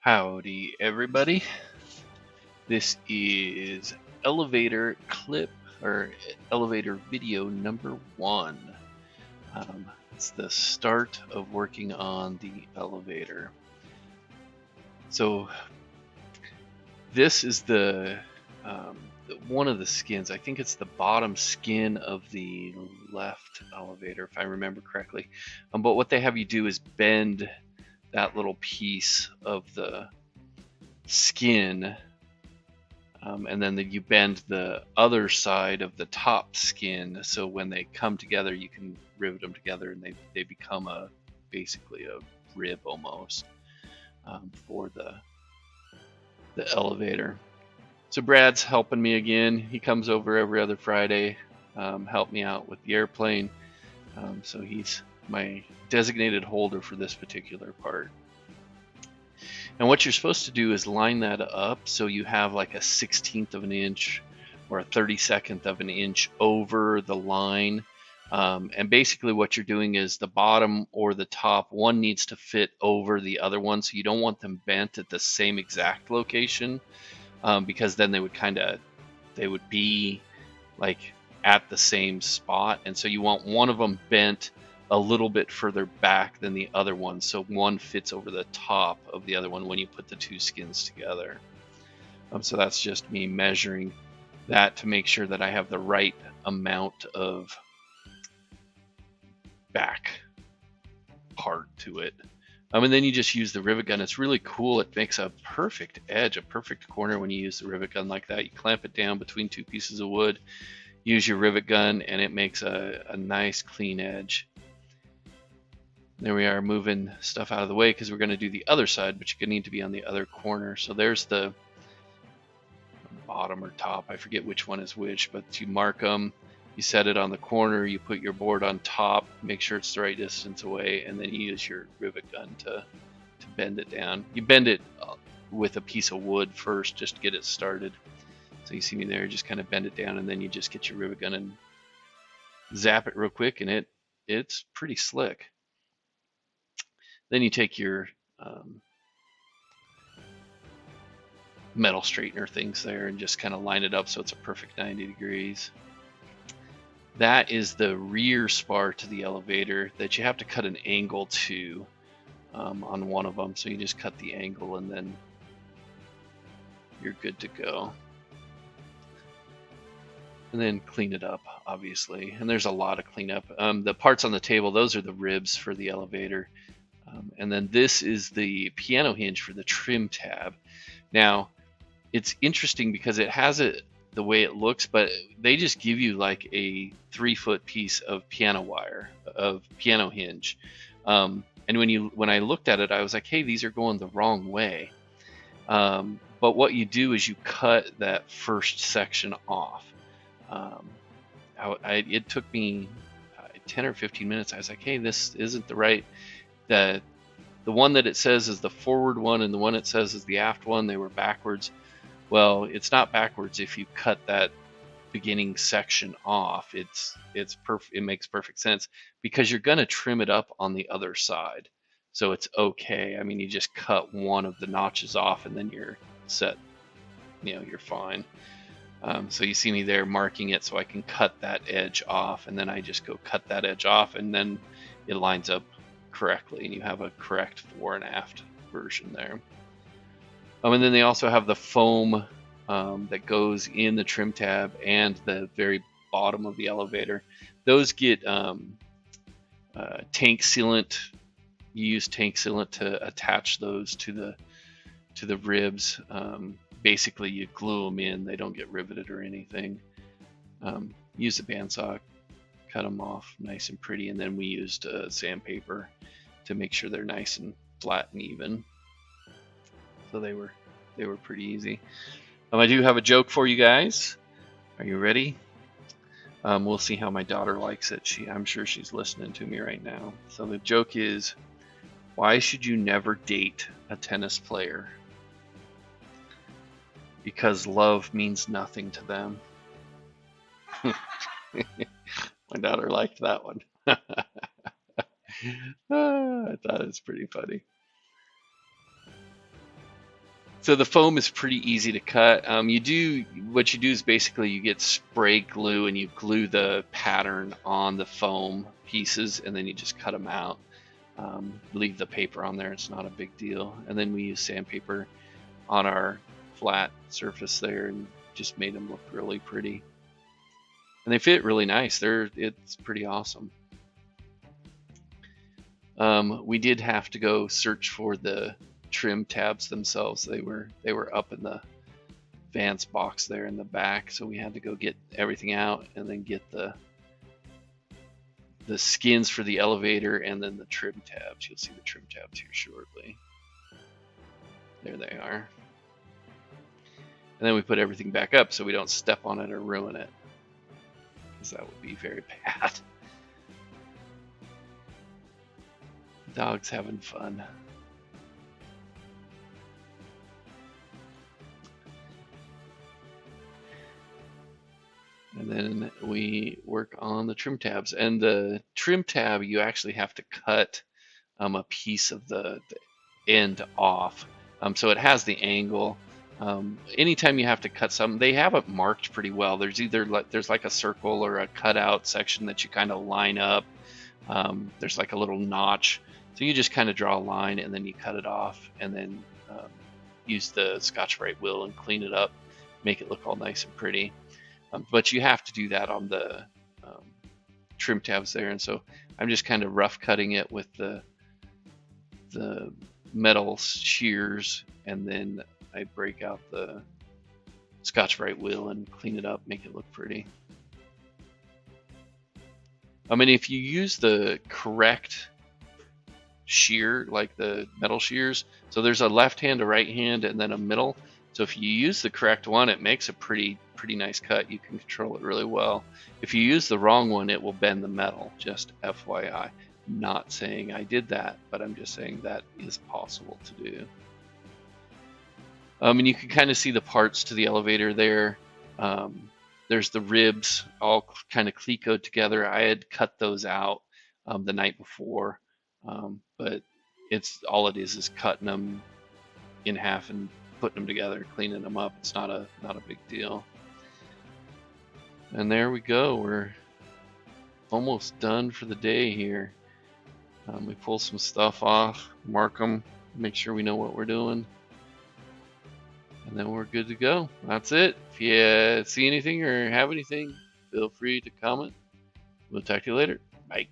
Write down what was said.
Howdy, everybody. This is elevator clip or elevator video number 1. It's the start of working on the elevator. So this is the one of the skins. I think it's the bottom skin of the left elevator, if I remember correctly. But what they have you do is bend that little piece of the skin, and then you bend the other side of the top skin, so when they come together you can rivet them together and they become basically a rib almost, for the elevator. So Brad's helping me again. He comes over every other Friday, help me out with the airplane. So he's my designated holder for this particular part. And what you're supposed to do is line that up so you have like a 1/16 of an inch or a 32nd of an inch over the line. And basically what you're doing is the bottom or the top one needs to fit over the other one, so you don't want them bent at the same exact location, because then they would be like at the same spot, and so you want one of them bent a little bit further back than the other one, so one fits over the top of the other one when you put the two skins together. So that's just me measuring that to make sure that I have the right amount of back part to it. And then you just use the rivet gun. It's really cool. It makes a perfect edge, a perfect corner when you use the rivet gun like that. You clamp it down between two pieces of wood, use your rivet gun, and it makes a nice clean edge. There we are, moving stuff out of the way because we're going to do the other side, but you need to be on the other corner. So there's the bottom or top, I forget which one is which, but you mark them, you set it on the corner, you put your board on top, make sure it's the right distance away, and then you use your rivet gun to bend it down. You bend it with a piece of wood first just to get it started. So you see me there, just kind of bend it down, and then you just get your rivet gun and zap it real quick, and it's pretty slick. Then you take your metal straightener things there and just kind of line it up so it's a perfect 90 degrees. That is the rear spar to the elevator that you have to cut an angle to, on one of them. So you just cut the angle and then you're good to go. And then clean it up, obviously. And there's a lot of cleanup. The parts on the table, those are the ribs for the elevator. And then this is the piano hinge for the trim tab. Now, it's interesting because it has it the way it looks, but they just give you like a 3-foot piece of piano wire, of piano hinge. And when I looked at it, I was like, hey, these are going the wrong way. But what you do is you cut that first section off. It took me 10 or 15 minutes. I was like, hey, this isn't the right... The one that it says is the forward one and the one it says is the aft one, they were backwards. Well, it's not backwards if you cut that beginning section off. It makes perfect sense because you're going to trim it up on the other side. So it's okay. I mean, you just cut one of the notches off and then you're set. You're fine. So you see me there marking it so I can cut that edge off, and then I just go cut that edge off, and then it lines up correctly and you have a correct fore and aft version there. And then they also have the foam that goes in the trim tab and the very bottom of the elevator. Those get tank sealant. You use tank sealant to attach those to the ribs. Basically you glue them in, they don't get riveted or anything. Use a bandsaw, cut them off nice and pretty, and then we used sandpaper to make sure they're nice and flat and even. So they were pretty easy. I do have a joke for you guys. Are you ready? We'll see how my daughter likes it. I'm sure she's listening to me right now. So the joke is, why should you never date a tennis player? Because love means nothing to them. My daughter liked that one. I thought it was pretty funny. So the foam is pretty easy to cut. What you do is basically you get spray glue and you glue the pattern on the foam pieces, and then you just cut them out. Leave the paper on there. It's not a big deal. And then we use sandpaper on our flat surface there and just made them look really pretty. And they fit really nice. It's pretty awesome. We did have to go search for the trim tabs themselves. They were up in the Vance box there in the back, so we had to go get everything out and then get the skins for the elevator and then the trim tabs. You'll see the trim tabs here shortly. There they are. And then we put everything back up so we don't step on it or ruin it, because that would be very bad. Dog's having fun. And then we work on the trim tabs. And the trim tab, you actually have to cut a piece of the end off. So it has the angle. Anytime you have to cut something, they have it marked pretty well. There's like a circle or a cutout section that you kind of line up. There's like a little notch. So you just kind of draw a line and then you cut it off, and then use the Scotch-Brite wheel and clean it up, make it look all nice and pretty. But you have to do that on the trim tabs there, and so I'm just kind of rough cutting it with the metal shears, and then I break out the Scotch-Brite wheel and clean it up, make it look pretty. I mean, if you use the correct shear, like the metal shears, so there's a left hand, a right hand, and then a middle. So if you use the correct one, it makes a pretty nice cut. You can control it really well. If you use the wrong one, it will bend the metal, just FYI. Not saying I did that, but I'm just saying that is possible to do. And you can kind of see the parts to the elevator there. There's the ribs all kind of clecoed together. I had cut those out the night before, but all it is cutting them in half and putting them together, cleaning them up. It's not a big deal. And there we go. We're almost done for the day here. We pull some stuff off, mark them, make sure we know what we're doing, and then we're good to go. That's it. If you see anything or have anything, feel free to comment. We'll talk to you later. Bye.